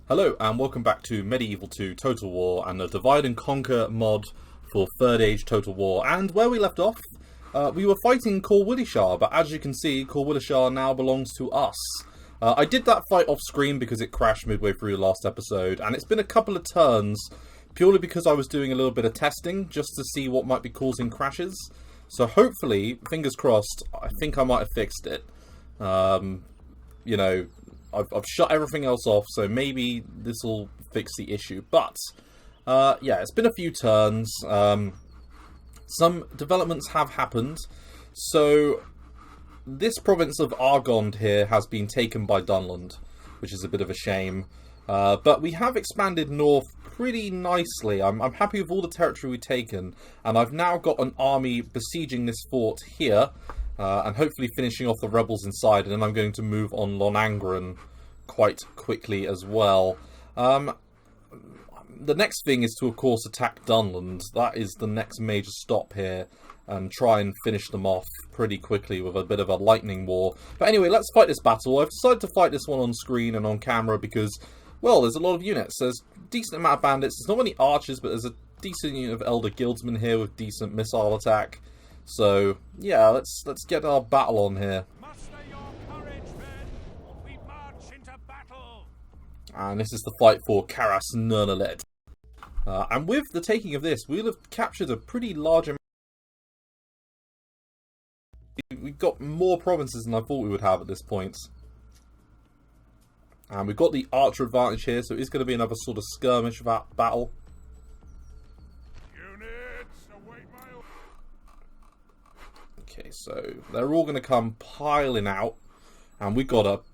Hello and welcome back to Medieval 2 Total War and the Divide and Conquer mod for 3rd Age Total War. And where we left off, we were fighting Corwillishar, but as you can see, Corwillishar now belongs to us. I did that fight off screen because it crashed midway through the last episode, and it's been a couple of turns purely because I was doing a little bit of testing just to see what might be causing crashes. So hopefully, fingers crossed, I think I might have fixed it. You know, I've shut everything else off, so maybe this will fix the issue. But, yeah, it's been a few turns. Some developments have happened. So, this province of Argond here has been taken by Dunland, which is a bit of a shame. But we have expanded north pretty nicely. I'm happy with all the territory we've taken. And I've now got an army besieging this fort here. And hopefully finishing off the rebels inside, and then I'm going to move on Lonangren quite quickly as well. The next thing is to, of course, attack Dunland. That is the next major stop here, and try and finish them off pretty quickly with a bit of a lightning war. But anyway, let's fight this battle. I've decided to fight this one on screen and on camera because, well, there's a lot of units. There's a decent amount of bandits. There's not many archers, but there's a decent unit of Elder Guildsmen here with decent missile attack. So, yeah, let's get our battle on here. Muster your courage, men. We march into battle. And this is the fight for Karas Nurnalet. And with the taking of this, we'll have captured a pretty large amount. We've got more provinces than I thought we would have at this point. And we've got the archer advantage here, so it's going to be another sort of skirmish battle. Okay, so they're all going to come piling out, and we got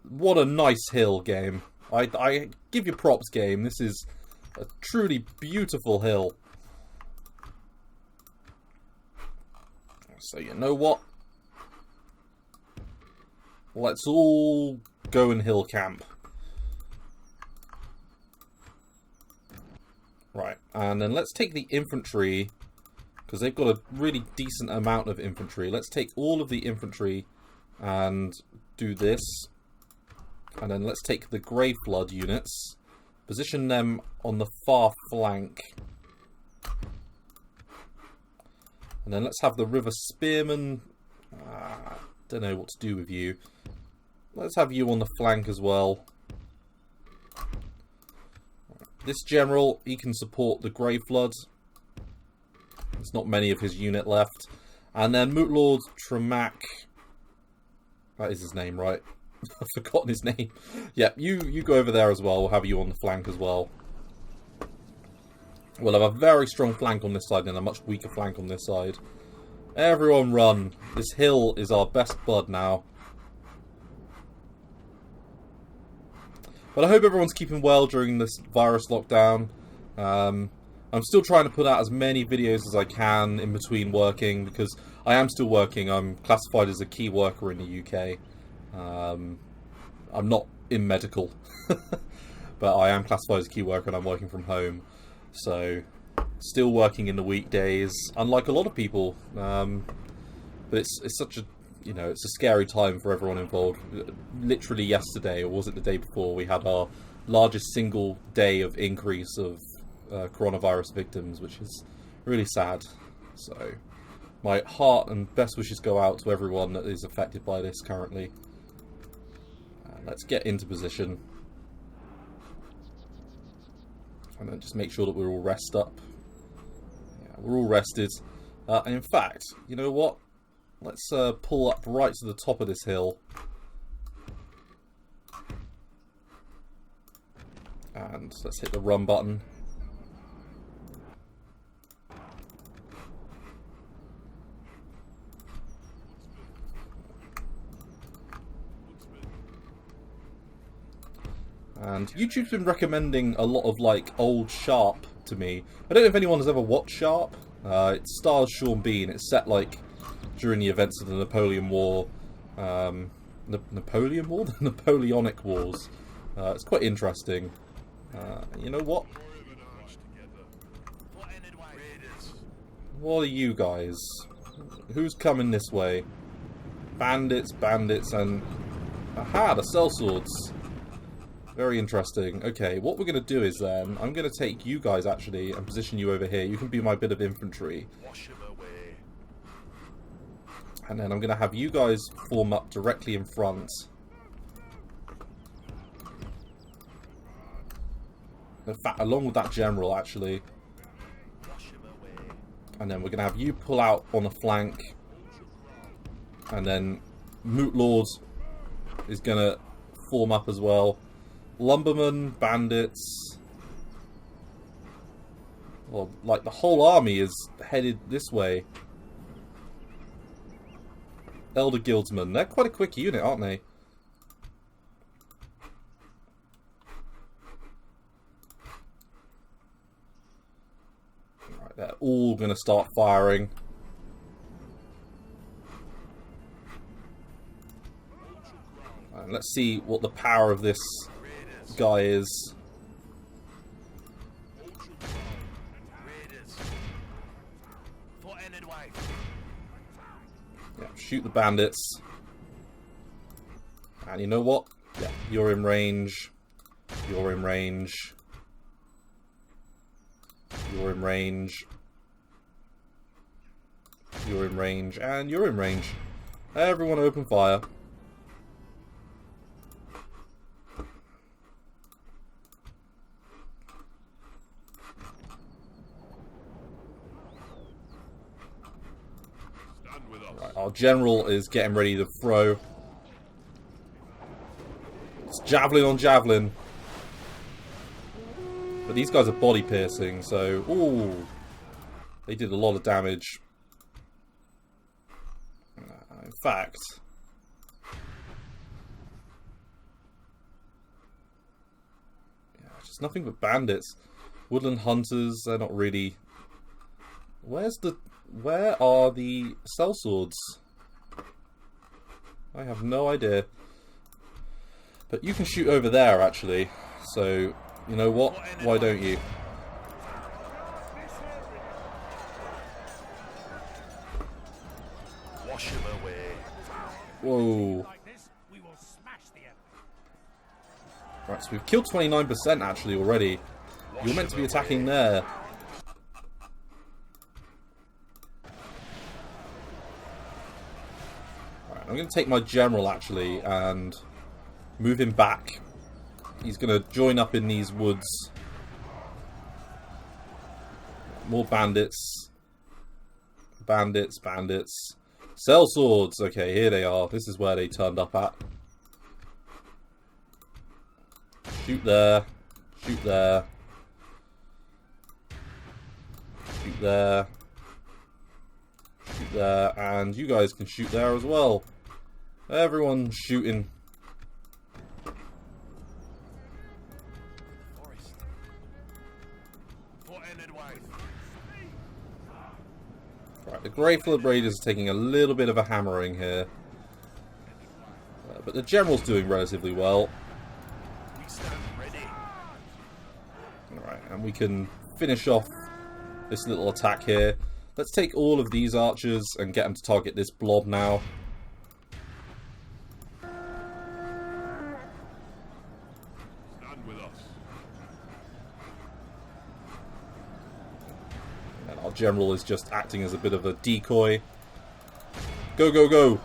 what a nice hill game. I give you props, game. This is a truly beautiful hill. So you know what? Let's all go and hill camp. Right, and then let's take the infantry, because they've got a really decent amount of infantry. Let's take all of the infantry and do this. And then let's take the Grey Flood units, position them on the far flank. And then let's have the River Spearmen. Don't know what to do with you. Let's have you on the flank as well. This general, he can support the Grey Flood. There's not many of his unit left. And then Mootlord Tremac. That is his name, right? I've forgotten his name. Yeah, you go over there as well. We'll have you on the flank as well. We'll have a very strong flank on this side and a much weaker flank on this side. Everyone run. This hill is our best bud now. But I hope everyone's keeping well during this virus lockdown. I'm still trying to put out as many videos as I can in between working, because I am still working. I'm classified as a key worker in the UK. I'm not in medical, but I am classified as a key worker and I'm working from home. So, still working in the weekdays, unlike a lot of people. But it's such a, you know, it's a scary time for everyone involved. Literally yesterday, or was it the day before, we had our largest single day of increase of coronavirus victims, which is really sad. So my heart and best wishes go out to everyone that is affected by this currently. Let's get into position and then just make sure that we're all rest up. Yeah, we're all rested. And in fact, you know what, let's pull up right to the top of this hill and let's hit the run button. And YouTube's been recommending a lot of, like, old Sharp to me. I don't know if anyone has ever watched Sharp. It stars Sean Bean. It's set, like, during the events of the Napoleon War. Napoleon War? The Napoleonic Wars. It's quite interesting. You know what? What are you guys? Who's coming this way? Bandits, and... Aha, the sellswords. Very interesting. Okay, what we're going to do is then, I'm going to take you guys actually and position you over here. You can be my bit of infantry. Wash him away. And then I'm going to have you guys form up directly in front. In fact, along with that general actually. Wash him away. And then we're going to have you pull out on the flank. And then Moot Lord is going to form up as well. Lumbermen, bandits. Well, like the whole army is headed this way. Elder Guildsmen. They're quite a quick unit, aren't they? Right, they're all going to start firing. And let's see what the power of this guy is. Raiders. For Enedwaith. Yeah, shoot the bandits. And you know what? Yeah, you're in range. You're in range. You're in range. You're in range. And you're in range. Everyone open fire. Right, our general is getting ready to throw. It's javelin on javelin. But these guys are body piercing, so... Ooh! They did a lot of damage. In fact... Yeah, just nothing but bandits. Woodland hunters, they're not really... Where are the sellswords? I have no idea. But you can shoot over there, actually. So, you know what? Why don't you? Wash him away. Whoa. Like this, we will smash the enemy. Right, so we've killed 29% actually already. You're meant to be attacking there. I'm going to take my general actually and move him back. He's going to join up in these woods. More bandits. Bandits, bandits. Sellswords! Okay, here they are. This is where they turned up at. Shoot there. Shoot there. Shoot there. Shoot there. And you guys can shoot there as well. Everyone's shooting. Forest. For Enedwaith. Right, the Grey Flood Raiders are taking a little bit of a hammering here. But the general's doing relatively well. We stand ready. Alright, and we can finish off this little attack here. Let's take all of these archers and get them to target this blob now. Stand with us. And our general is just acting as a bit of a decoy. Go, go, go!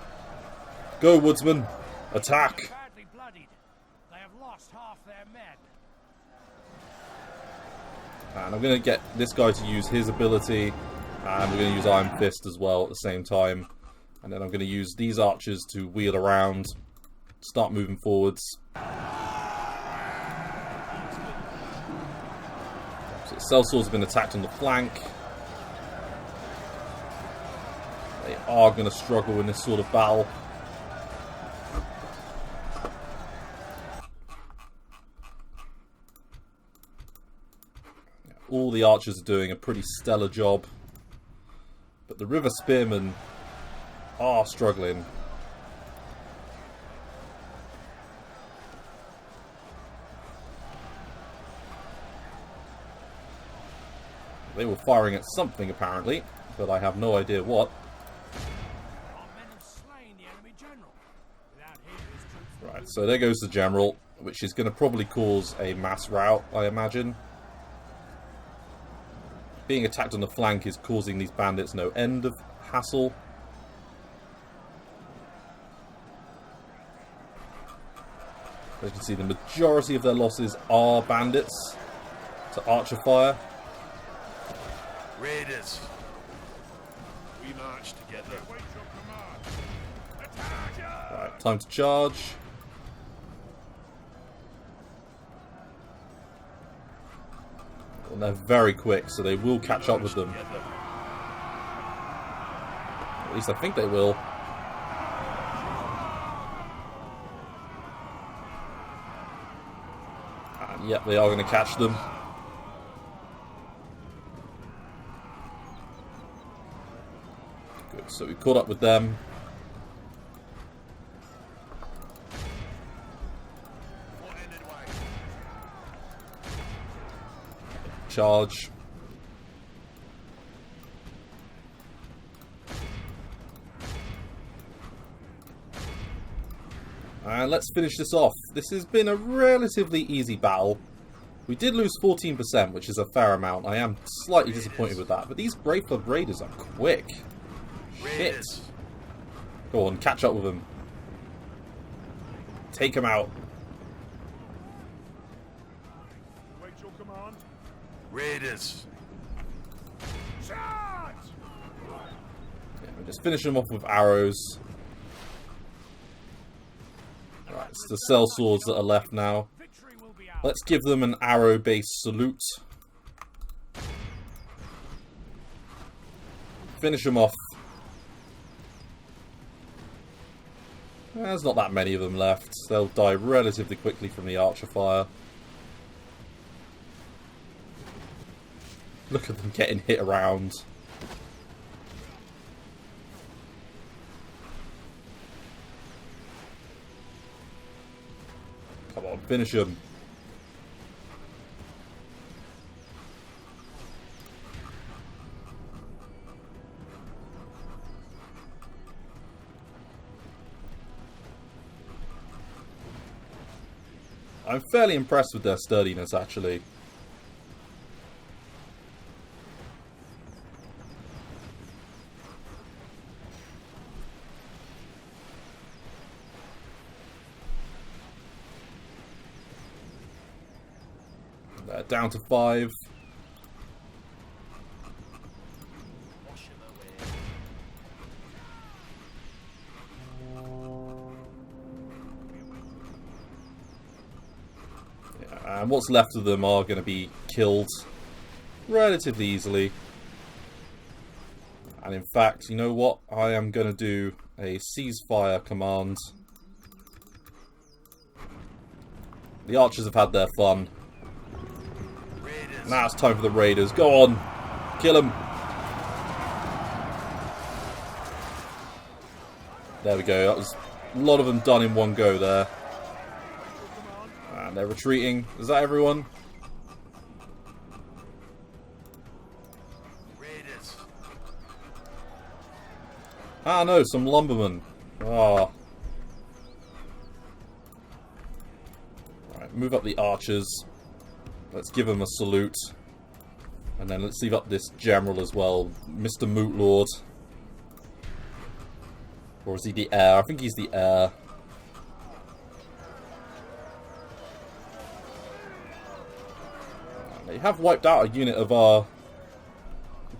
Go, woodsman! Attack! Badly bloodied. They have lost half their men. And I'm going to get this guy to use his ability. And we're going to use Iron Fist as well at the same time. And then I'm going to use these archers to wheel around. Start moving forwards. So sellswords have been attacked on the flank. They are going to struggle in this sort of battle. All the archers are doing a pretty stellar job. But the River Spearmen are struggling. They were firing at something apparently, but I have no idea what. Our men have slain the enemy general. Without him, his troops Right, so there goes the general. which is going to probably cause a mass rout, I imagine. Being attacked on the flank is causing these bandits no end of hassle. As you can see, the majority of their losses are bandits to archer fire. Raiders. We march together. Right, time to charge. And they're very quick, so they will catch up with them. At least I think they will. And yep, they are going to catch them. Good, so we caught up with them. Charge. And let's finish this off. This has been a relatively easy battle. We did lose 14%, which is a fair amount. I am slightly disappointed with that. But these Brave Club Raiders are quick. Shit. Go on, catch up with them. Take them out. Raiders. Charge! Yeah, we just finish them off with arrows. Right, it's the cell swords that are left now. Victory will be ours. Let's give them an arrow-based salute. Finish them off. There's not that many of them left. They'll die relatively quickly from the archer fire. Look at them getting hit around. Come on, finish them. I'm fairly impressed with their sturdiness, actually. Down to 5. Yeah, and what's left of them are going to be killed relatively easily. And in fact, you know what? I am going to do a ceasefire command. The archers have had their fun. Now it's time for the raiders. Go on. Kill them. There we go. That was a lot of them done in one go there. And they're retreating. Is that everyone? Raiders. Ah, no. Some lumbermen. Ah. Right, move up the archers. Let's give him a salute. And then let's leave up this general as well. Mr. Moot Lord. Or is he the heir? I think he's the heir. They have wiped out a unit of our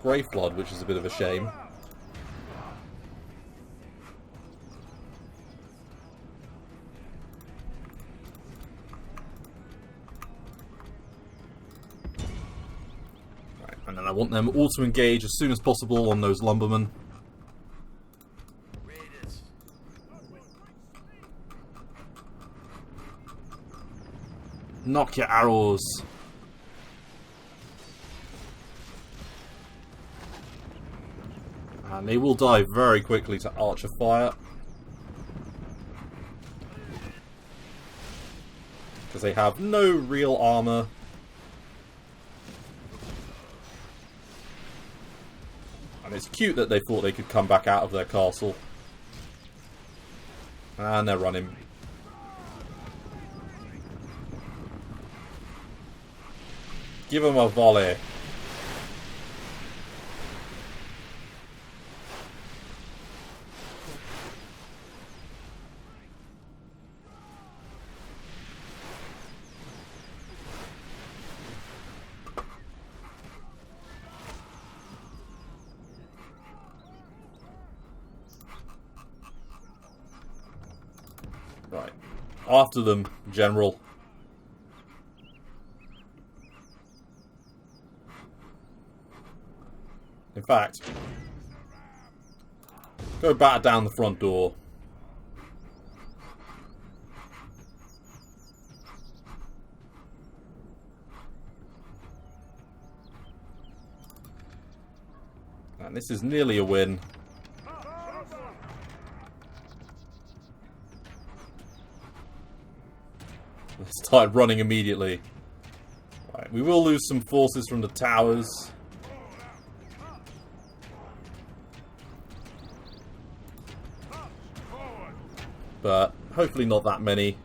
Grey Flood, which is a bit of a shame. And then I want them all to engage as soon as possible on those lumbermen. Raiders. Knock your arrows. And they will die very quickly to archer fire. Because they have no real armor. And it's cute that they thought they could come back out of their castle. And they're running. Give him a volley. Right. After them, General. In fact, go batter down the front door. And this is nearly a win. Start running immediately. Right, we will lose some forces from the towers. But hopefully not that many.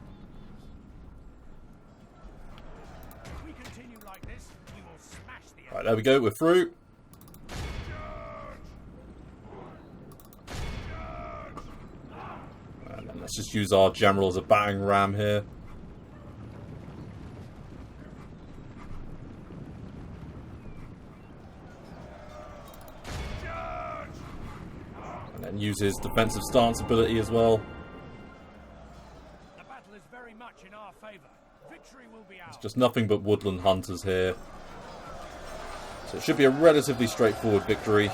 If we continue like this, we will smash the Right, there we go, we're through. And then let's just use our general as a battering ram here. And then use his defensive stance ability as well. The battle is very much in our favor. Victory will be ours. Just nothing but woodland hunters here. So it should be a relatively straightforward victory.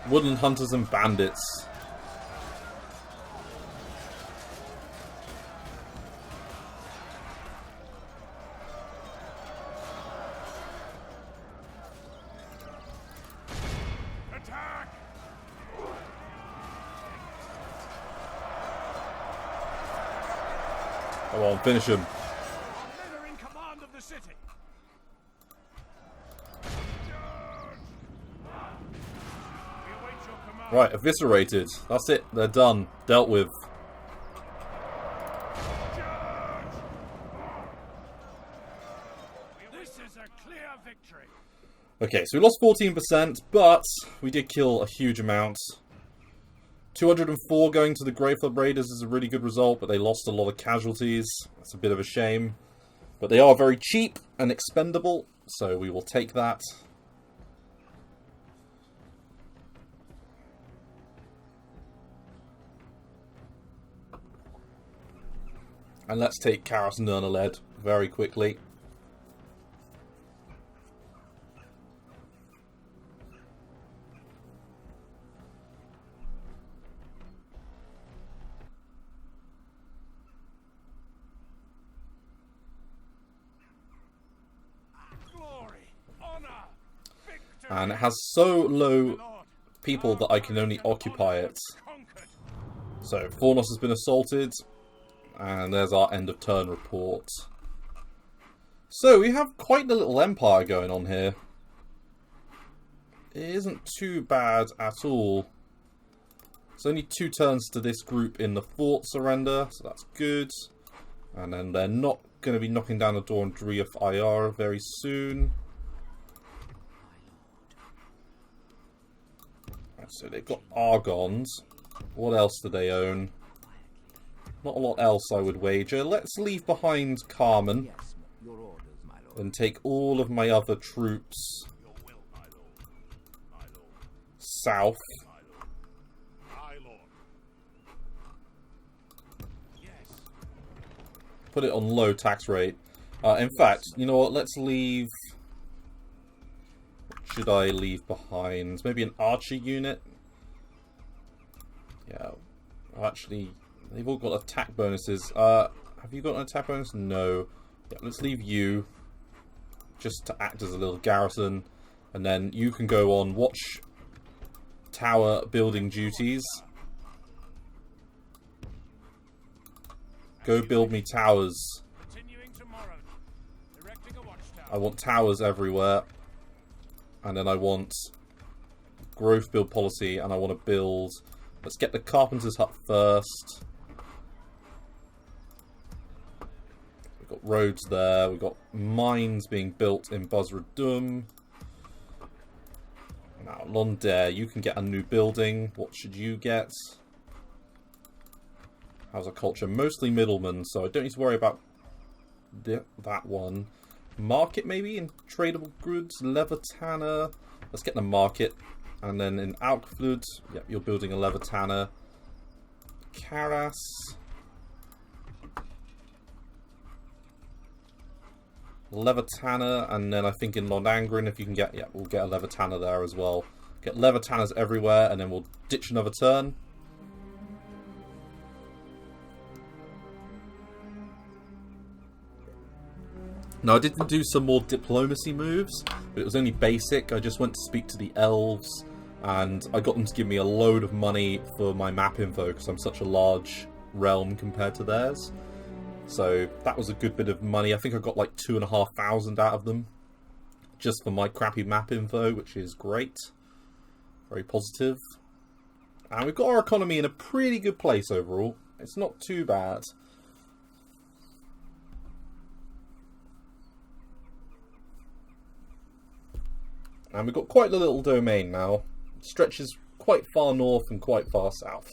Woodland hunters and bandits. Attack! Come on, finish him. Our men are in command of the city. We await your command. Right, eviscerated. That's it. They're done. Dealt with. This is a clear victory. Okay, so we lost 14%, but we did kill a huge amount. 204 going to the Greyflood Raiders is a really good result, but they lost a lot of casualties. That's a bit of a shame. But they are very cheap and expendable, so we will take that. And let's take Karas Nernaled very quickly. Glory, honor, victory. And it has so low Lord, people that I can only occupy it. conquered. So, Fornos has been assaulted. And there's our end of turn report. So, we have quite the little empire going on here. It isn't too bad at all. It's only 2 turns to this group in the fort surrender, so that's good. And then they're not going to be knocking down the door on Driath Ayara very soon. Right, so they've got Argons. What else do they own? Not a lot else, I would wager. Let's leave behind Carmen. Yes, your orders, my lord. And take all of my other troops Your will, my lord. My lord. south. My lord. My lord. Yes. Put it on low tax rate. In fact, you know what? Let's leave... What should I leave behind? Maybe an archer unit? Yeah. Actually, they've all got attack bonuses. Have you got an attack bonus? No. Yeah, let's leave you. Just to act as a little garrison. And then you can go on watch tower building duties. Go build me towers. Continuing tomorrow. Erecting a watchtower. I want towers everywhere. And then I want growth build policy, and I want to build... Let's get the carpenter's hut first. we've got roads there. We've got mines being built in Basradum. Now, Londair, you can get a new building. What should you get? How's our culture? Mostly middlemen, so I don't need to worry about that one. Market, maybe, in tradable goods. Leather tanner. Let's get the market. And then in Alkflud, yep, you're building a leather tanner. Karas. Leather tanner, and then I think in Londangren, if you can get, yeah, we'll get a leather tanner there as well. Get leather tanners everywhere, and then we'll ditch another turn. Now, I did do some more diplomacy moves, but it was only basic. I just went to speak to the elves, and I got them to give me a load of money for my map info, because I'm such a large realm compared to theirs. So that was a good bit of money. I think I got like 2,500 out of them, just for my crappy map info, which is great. Very positive. And we've got our economy in a pretty good place overall. It's not too bad. And we've got quite a little domain now. It stretches quite far north and quite far south.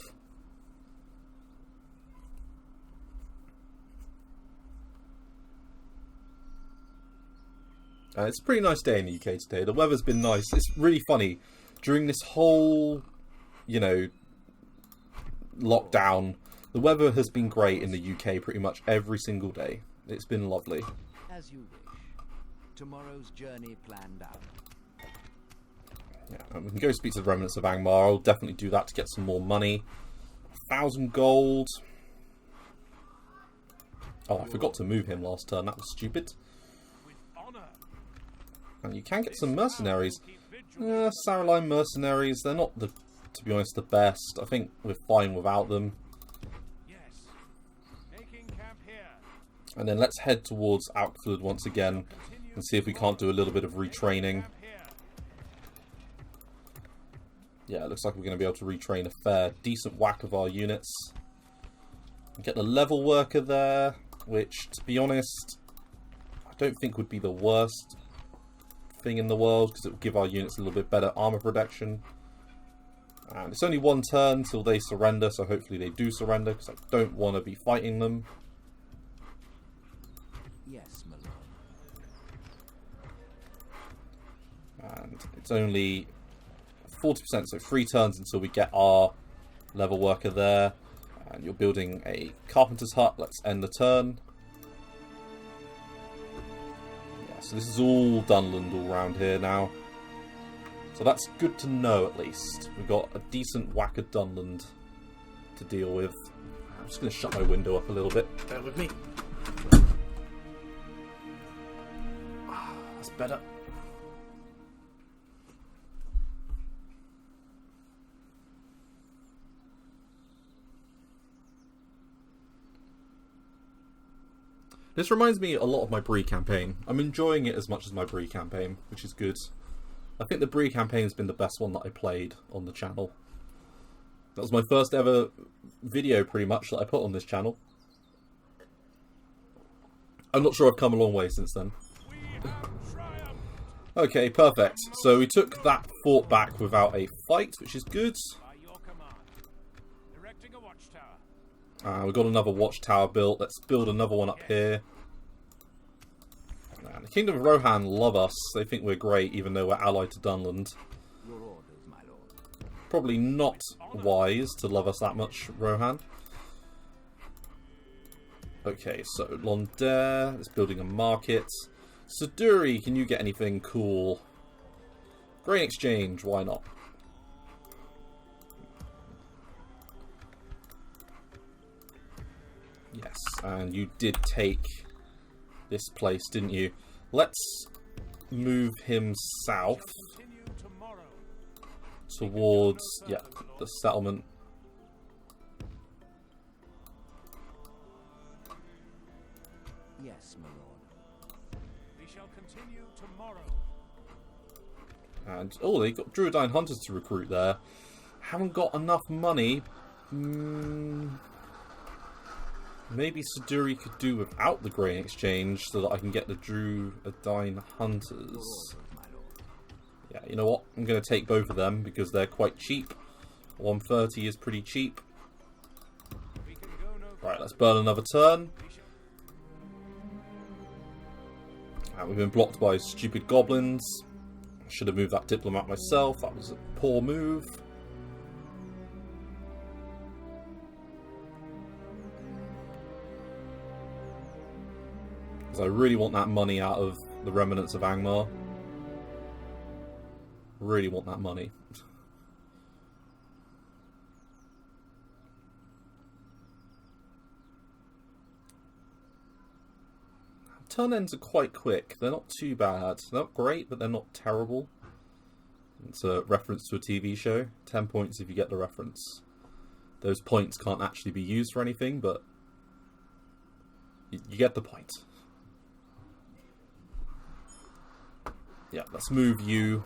It's a pretty nice day in the UK today. The weather's been nice. It's really funny. During this whole, you know, lockdown, the weather has been great in the UK pretty much every single day. It's been lovely. As you wish. Tomorrow's journey planned out. Yeah, and we can go speak to the remnants of Angmar. I'll definitely do that to get some more money. 1,000 gold. Oh, I forgot to move him last turn. That was stupid. And you can get some mercenaries. Saraline mercenaries, they're not, to be honest, the best. I think we're fine without them. And then let's head towards Alkflud once again and see if we can't do a little bit of retraining. Yeah, it looks like we're going to be able to retrain a fair, decent whack of our units. Get the level worker there, which, to be honest, I don't think would be the worst thing in the world, because it will give our units a little bit better armor protection. And it's only one turn till they surrender, so hopefully they do surrender, because I don't want to be fighting them. Yes, my lord. And it's only 40%, so 3 turns until we get our level worker there. And you're building a carpenter's hut. Let's end the turn. Yeah, so this is all Dunland all around here now. So that's good to know, at least. We've got a decent whack of Dunland to deal with. I'm just going to shut my window up a little bit. Bear with me. That's better. This reminds me a lot of my Brie campaign. I'm enjoying it as much as my Brie campaign, which is good. I think the Brie campaign has been the best one that I played on the channel. That was my first ever video, pretty much, that I put on this channel. I'm not sure I've come a long way since then. Okay, perfect. So we took that fort back without a fight, which is good. We've got another watchtower built. Let's build another one up here. And the Kingdom of Rohan love us. They think we're great, even though we're allied to Dunland. Your orders, my lord. Probably not wise to love us that much, Rohan. Okay, so Londair is building a market. Saduri, can you get anything cool? Grain exchange, why not? Yes, and you did take this place, didn't you? Let's move him south towards, yeah, the settlement. Yes, my lord. We shall continue tomorrow. And, oh, they got Druidine Hunters to recruit there. Haven't got enough money. Maybe Siduri could do without the grain exchange so that I can get the Druidine Hunters. Yeah, you know what? I'm going to take both of them because they're quite cheap. 130 is pretty cheap. Right, let's burn another turn. And we've been blocked by stupid goblins. I should have moved that diplomat myself. That was a poor move. Because I really want that money out of the remnants of Angmar. Really want that money. Turn ends are quite quick. They're not too bad. They're not great, but they're not terrible. It's a reference to a TV show. 10 points if you get the reference. Those points can't actually be used for anything, but you get the point. Yeah, let's move you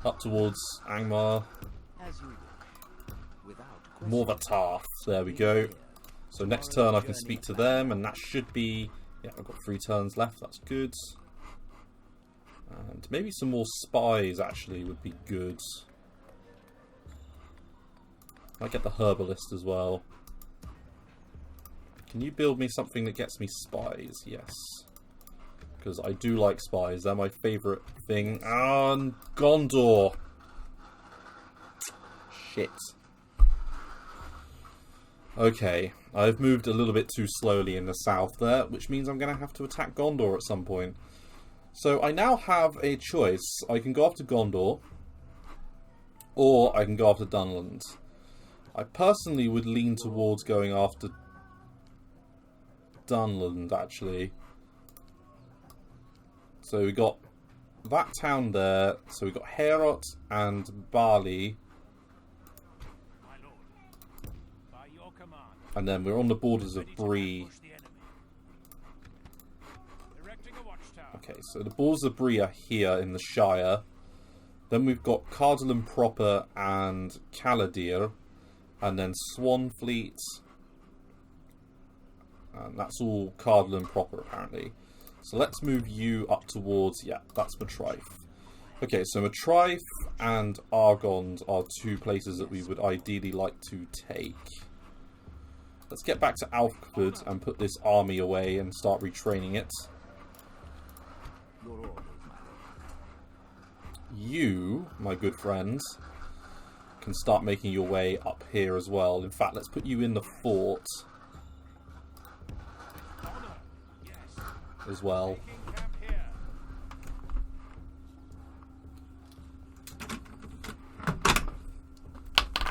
up towards Angmar. Morvatarth. There we go. So next turn I can speak to them, and that should be... Yeah, I've got 3 turns left, that's good. And maybe some more spies actually would be good. Might get the herbalist as well. Can you build me something that gets me spies? Yes. Because I do like spies, they're my favourite thing. And Gondor! Shit. Okay, I've moved a little bit too slowly in the south there, which means I'm going to have to attack Gondor at some point. So I now have a choice. I can go after Gondor, or I can go after Dunland. I personally would lean towards going after Dunland, actually. So we got that town there. So we got Heorot and Bali. And then we're on the borders of Bree. Okay, so the borders of Bree are here in the Shire. Then we've got Cardolan proper and Caladir. And then Swanfleet. And that's all Cardolan proper, apparently. So let's move you up towards... Yeah, that's Matrife. Okay, so Matrife and Argond are 2 places that we would ideally like to take. Let's get back to Alfred and put this army away and start retraining it. You, my good friends, can start making your way up here as well. In fact, let's put you in the fort as well.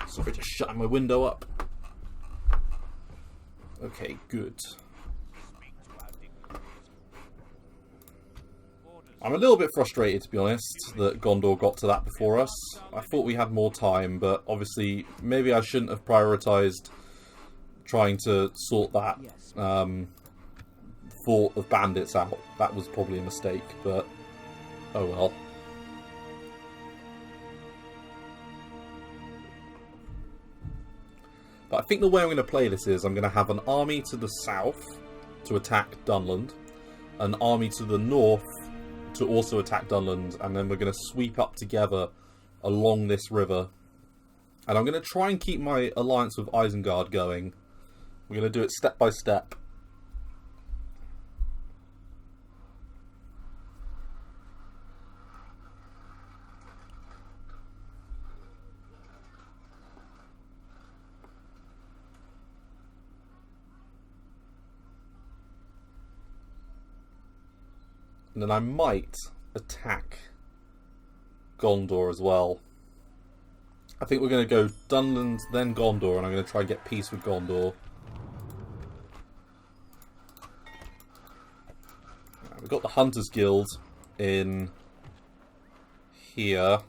Sorry, just shutting my window up. Okay, good. I'm a little bit frustrated, to be honest, that Gondor got to that before us. I thought we had more time, but obviously maybe I shouldn't have prioritised trying to sort that fort of bandits out. That was probably a mistake, but oh well. But I think the way I'm going to play this is I'm going to have an army to the south to attack Dunland, an army to the north to also attack Dunland, and then we're going to sweep up together along this river. And I'm going to try and keep my alliance with Isengard going. We're going to do it step by step. And then I might attack Gondor as well. I think we're going to go Dunland, then Gondor, and I'm going to try and get peace with Gondor. We've got the Hunters Guild in here,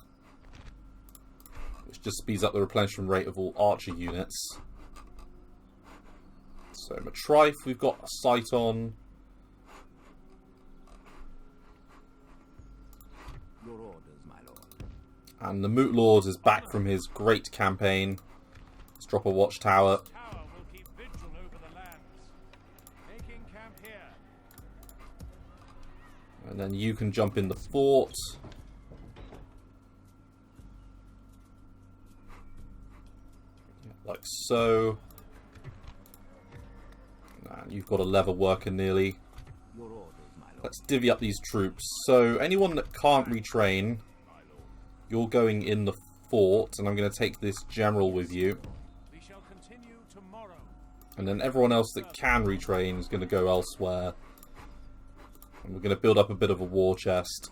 which just speeds up the replenishment rate of all archer units. So Matrife, we've got a sight on. And the Moot Lord is back from his great campaign. Let's drop a watchtower. camp here. And then you can jump in the fort. Like so. And you've got a lever worker nearly. Your orders, my lord. Let's divvy up these troops. So anyone that can't retrain, you're going in the fort, and I'm going to take this general with you. We shall continue tomorrow. And then everyone else that can retrain is going to go elsewhere. And we're going to build up a bit of a war chest.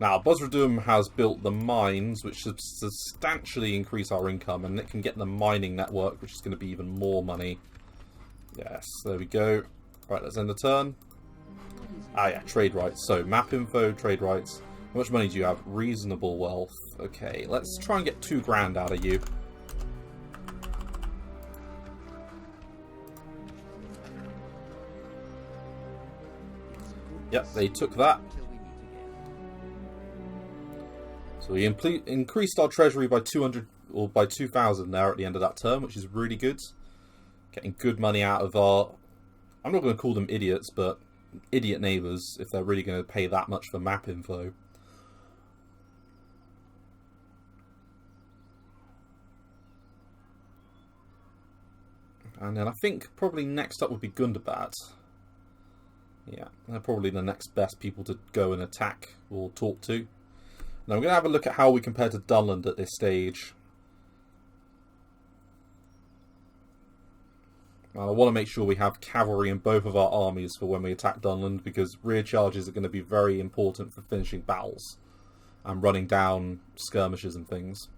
Now, Buzradum has built the mines, which should substantially increase our income, and it can get the mining network, which is going to be even more money. Yes, there we go. Right, let's end the turn. Ah, yeah, trade rights. So, map info, trade rights. How much money do you have? Reasonable wealth. Okay, let's try and get 2 grand out of you. Yep, they took that. Until we meet again. So we increased our treasury by 200 or by 2,000 there at the end of that term, which is really good. Getting good money out of our, I'm not going to call them idiots, but idiot neighbours if they're really going to pay that much for map info. And then I think probably next up would be Gundabad. Yeah, they're probably the next best people to go and attack or talk to. Now we're going to have a look at how we compare to Dunland at this stage. Now, I want to make sure we have cavalry in both of our armies for when we attack Dunland, because rear charges are going to be very important for finishing battles and running down skirmishes and things.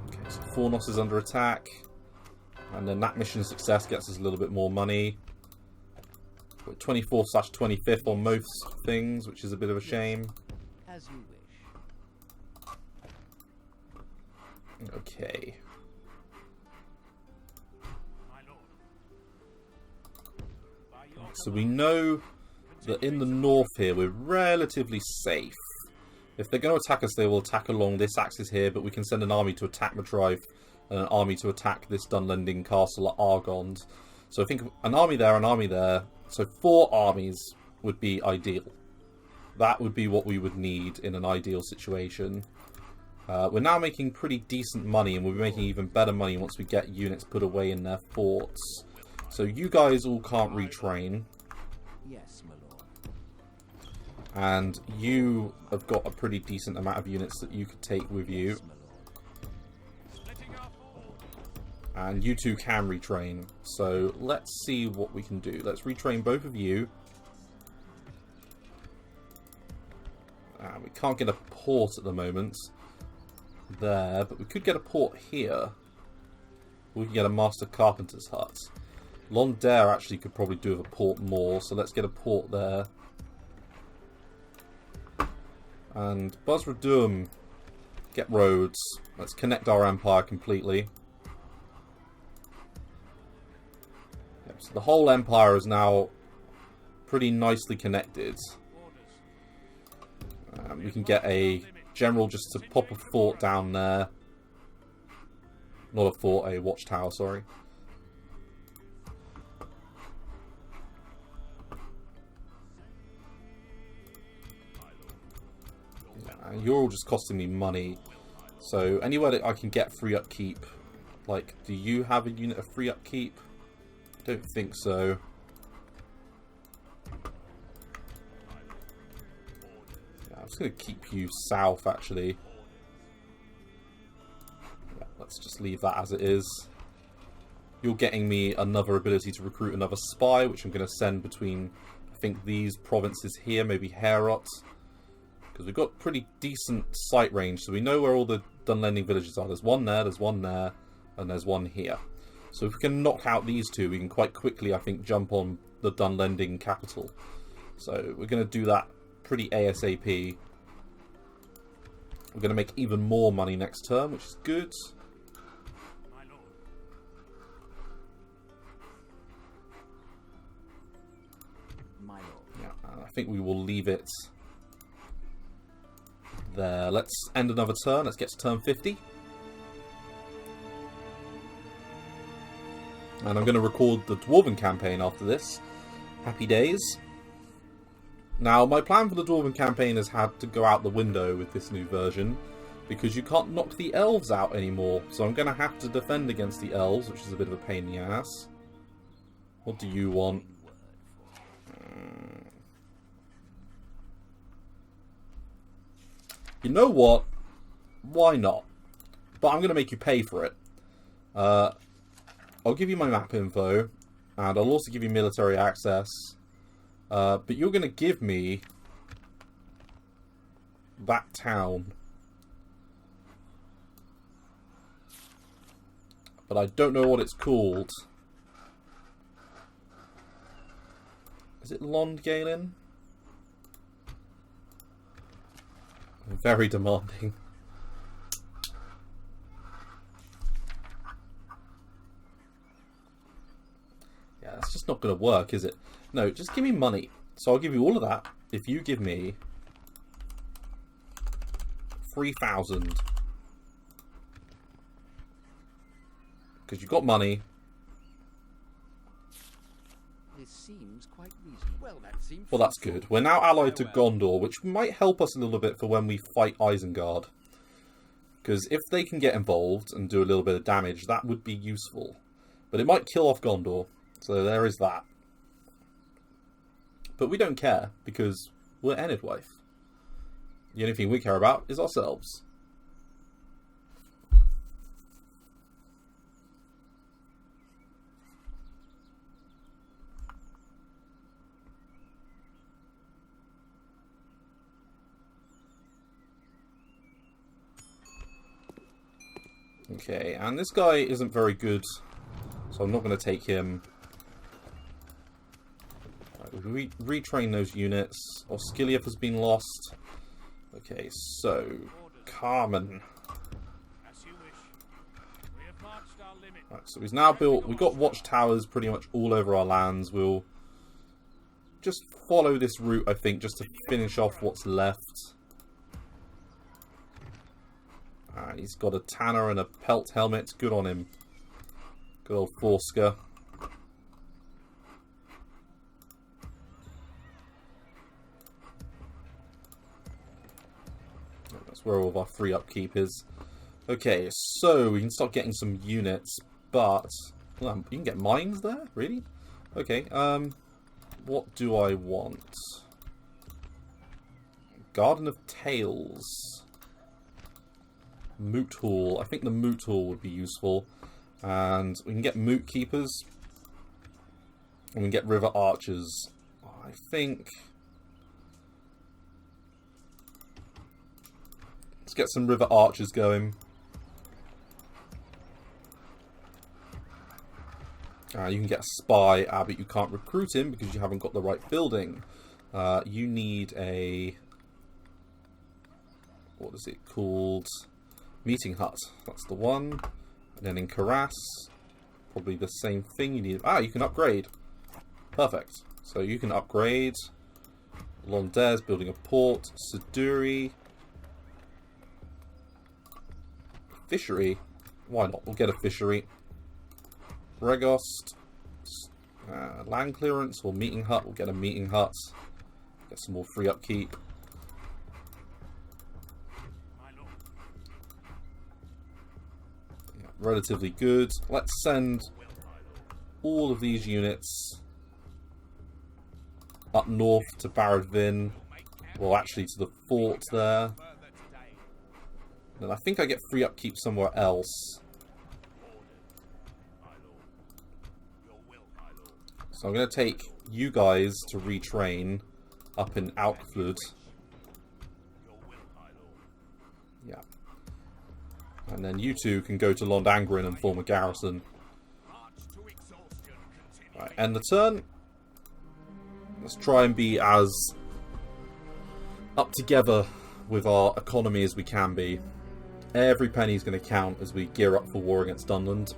Okay, so Fornos is under attack. And then that mission success gets us a little bit more money. We're 24/25th on most things, which is a bit of a shame. As you wish. Okay. My lord. By your So we know that in the north here we're relatively safe. If they're going to attack us, they will attack along this axis here, but we can send an army to attack Matrive and an army to attack this Dunlending castle at Argond. So I think an army there, an army there. So 4 armies would be ideal. That would be what we would need in an ideal situation. We're now making pretty decent money, and we'll be making even better money once we get units put away in their forts. So you guys all can't retrain. Yes, my lord. And you have got a pretty decent amount of units that you could take with you. Yes, my lord. splitting our force. And you two can retrain. So let's see what we can do. Let's retrain both of you. We can't get a port at the moment there, but we could get a port here. We can get a Master Carpenter's hut. Londair actually could probably do with a port more, so let's get a port there. And Buzradum, get roads. Let's connect our empire completely. Yep, so the whole empire is now pretty nicely connected. We can get a general just to pop a fort down there. Not a fort, a watchtower, sorry. Yeah, you're all just costing me money. So anywhere that I can get free upkeep. Like, do you have a unit of free upkeep? Don't think so. I'm just going to keep you south, actually. Yeah, let's just leave that as it is. You're getting me another ability to recruit another spy, which I'm going to send between, I think, these provinces here, maybe Herot. Because we've got pretty decent sight range, so we know where all the Dunlending villages are. There's one there, and there's one here. So if we can knock out these two, we can quite quickly, I think, jump on the Dunlending capital. So we're going to do that pretty ASAP. We're going to make even more money next turn, which is good. My lord. My lord. Yeah, I think we will leave it there. Let's end another turn. Let's get to turn 50. And I'm going to record the Dwarven campaign after this. Happy days. Now, my plan for the Dwarven campaign has had to go out the window with this new version, because you can't knock the elves out anymore. So I'm going to have to defend against the elves, which is a bit of a pain in the ass. What do you want? You know what? Why not? But I'm going to make you pay for it. I'll give you my map info, and I'll also give you military access. But you're going to give me that town. But I don't know what it's called. Is it Londgalen? Very demanding. Yeah, that's just not going to work, is it? No, just give me money. So I'll give you all of that if you give me 3,000. Because you've got money. This seems quite reasonable. Well, that seems. Well, that's good. We're now allied to Gondor, which might help us a little bit for when we fight Isengard. Because if they can get involved and do a little bit of damage, that would be useful. But it might kill off Gondor. So there is that. But we don't care, because we're Enedwaith. The only thing we care about is ourselves. Okay, and this guy isn't very good, so I'm not going to take him. Right, we retrain those units. Osgiliath has been lost. Okay, so Carmen. As you wish. We have marched our limit. Right, so he's now built. We've got watchtowers pretty much all over our lands. We'll just follow this route, I think, just to finish off what's left. He's got a tanner and a pelt helmet. Good on him. Good old Forsker. That's where all of our free upkeep is. Okay, so we can start getting some units, but you can get mines there? Really? Okay, what do I want? Garden of Tales. Moot Hall. I think the Moot Hall would be useful. And we can get Moot Keepers. And we can get River Archers. I think... Let's get some River Archers going. You can get a Spy, but you can't recruit him because you haven't got the right building. You need a... What is it called? Meeting Hut. That's the one. And then in Karas, probably the same thing. You need... you can upgrade. Perfect. So you can upgrade. Londair's building a port. Siduri. Fishery. Why not? We'll get a fishery. Regost. Land clearance or meeting hut. We'll get a meeting hut. Get some more free upkeep. Yeah, relatively good. Let's send all of these units up north to Barad-Vin. Well, actually to the fort there. And I think I get free upkeep somewhere else. So I'm going to take you guys to retrain up in Alkflud. Yeah. And then you two can go to Londangrin and form a garrison. Right, end the turn. Let's try and be as up together with our economy as we can be. Every penny is going to count as we gear up for war against Dunland.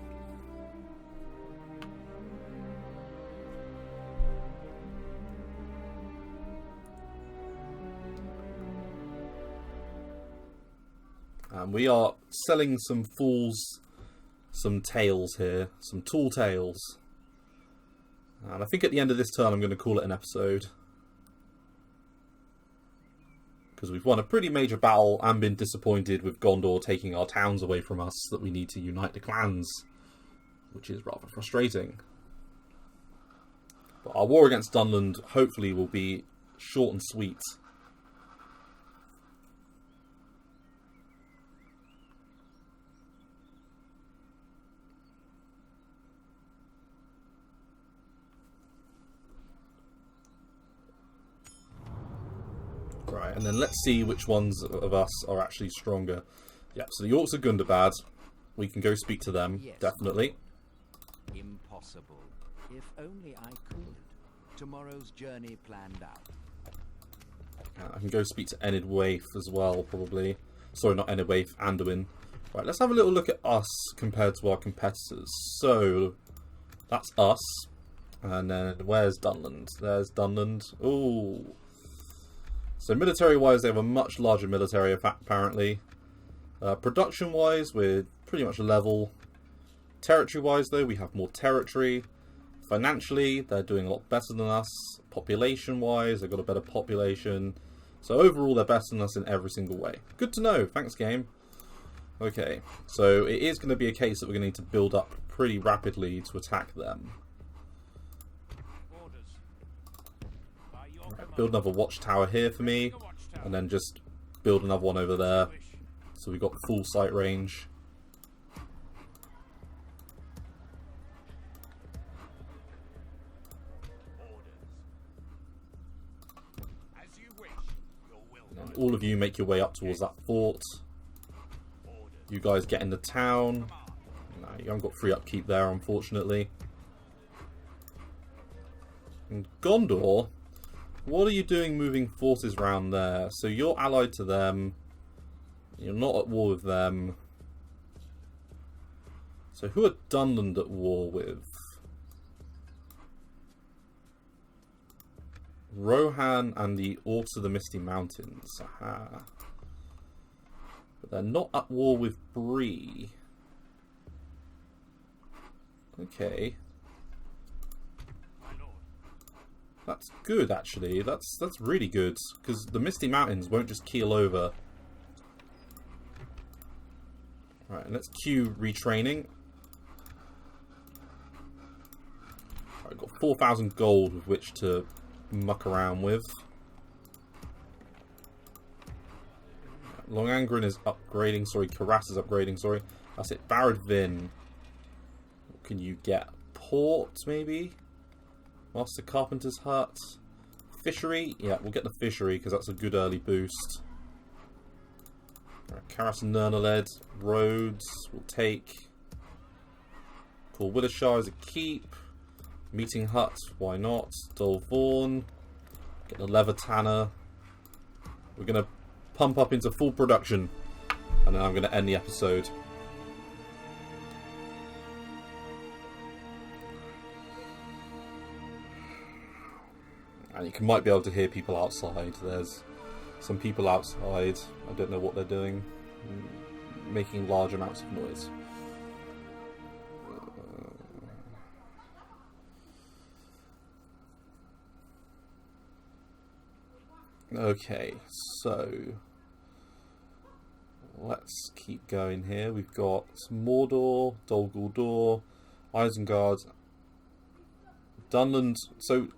And we are selling some fools some tales here, some tall tales. And I think at the end of this turn I'm going to call it an episode. Because we've won a pretty major battle and been disappointed with Gondor taking our towns away from us that we need to unite the clans. Which is rather frustrating. But our war against Dunland hopefully will be short and sweet. Right, and then let's see which ones of us are actually stronger. Yeah, so the Orcs of Gundabad, we can go speak to them, Yes. definitely. Impossible. If only I could. Tomorrow's journey planned out. I can go speak to Enedwaith as well, probably. Sorry, not Enedwaith, Anduin. Right, let's have a little look at us compared to our competitors. So, that's us. And then, where's Dunland? There's Dunland. Ooh. So, military-wise, they have a much larger military, apparently. Production-wise, we're pretty much level. Territory-wise, though, we have more territory. Financially, they're doing a lot better than us. Population-wise, they've got a better population. So overall, they're better than us in every single way. Good to know. Thanks, game. Okay, so it is going to be a case that we're going to need to build up pretty rapidly to attack them. Orders. By your command. Build another watchtower here for me, and then just build another one over there. So we've got full sight range. As you wish. Your will. And all of you make your way up towards that fort. You guys get in the town. No, you haven't got free upkeep there, unfortunately. And Gondor, what are you doing moving forces around there? So you're allied to them. You're not at war with them. So who are Dunland at war with? Rohan and the Orcs of the Misty Mountains. Aha. But they're not at war with Bree. Okay. My lord. That's good, actually. That's really good, because the Misty Mountains won't just keel over. Right, let's queue retraining. I've got 4,000 gold with which to muck around with. Long Angren is upgrading, sorry, Karas is upgrading, sorry. That's it, Barad Vin. What can you get? Port, maybe? Master Carpenter's Hut. Fishery? Yeah, we'll get the Fishery, because that's a good early boost. Right, Karas and Nernaled. Roads, we'll take. Call Willishar as a keep. Meeting Hut, why not? Dol Vaughan. Get the Leather Tanner. We're going to pump up into full production. And then I'm going to end the episode. And you might be able to hear people outside. There's some people outside. I don't know what they're doing. Making large amounts of noise. Okay, so let's keep going here. We've got Mordor, Dol Guldur, Isengard, Dunland. So,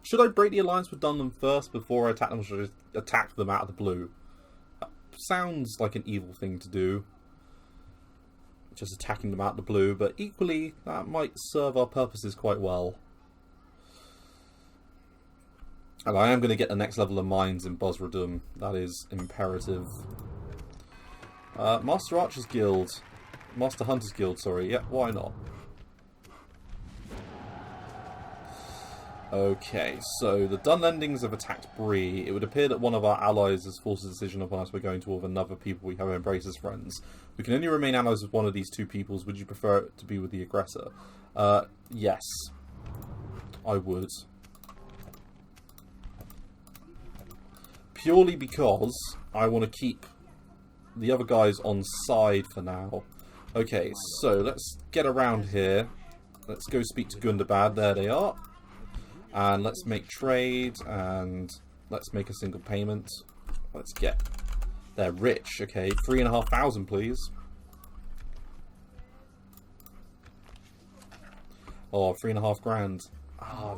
should I break the alliance with Dunland first before I attack them, or should I just attack them out of the blue? That sounds like an evil thing to do. Just attacking them out of the blue, but equally, that might serve our purposes quite well. And I am going to get the next level of mines in Bosradum. That is imperative. Master Archer's Guild. Master Hunter's Guild, sorry. Yeah, why not? Okay, so the Dunlendings have attacked Bree. It would appear that one of our allies has forced a decision upon us. We're going to war with another people we have embraced as friends. We can only remain allies with one of these two peoples. Would you prefer it to be with the aggressor? Yes. I would. Purely because I want to keep the other guys on side for now. Okay, so let's get around here. Let's go speak to Gundabad. There they are. And let's make trade, and let's make a single payment. Let's get... They're rich, okay. 3,500, please. Oh, 3.5 grand. Ah,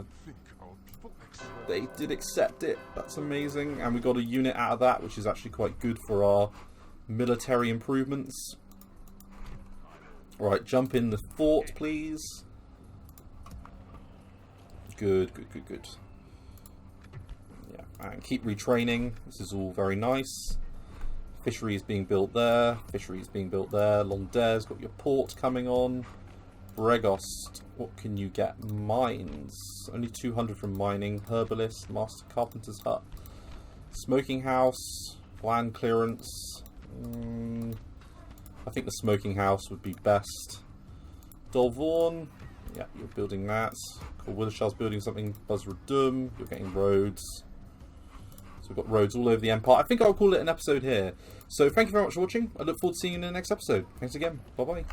they did accept it. That's amazing. And we got a unit out of that, which is actually quite good for our military improvements. Right, jump in the fort, please. Good, good, good, good. Yeah, and keep retraining. This is all very nice. Fishery is being built there. Fishery is being built there. Londair's got your port coming on. Bregost, what can you get? Mines. Only 200 from mining. Herbalist, Master Carpenter's Hut. Smoking house. Land clearance. I think the smoking house would be best. Dolvorn. Yeah, you're building that. Willishar's building something. Buzzradum, you're getting roads. So we've got roads all over the Empire. I think I'll call it an episode here. So thank you very much for watching. I look forward to seeing you in the next episode. Thanks again. Bye-bye.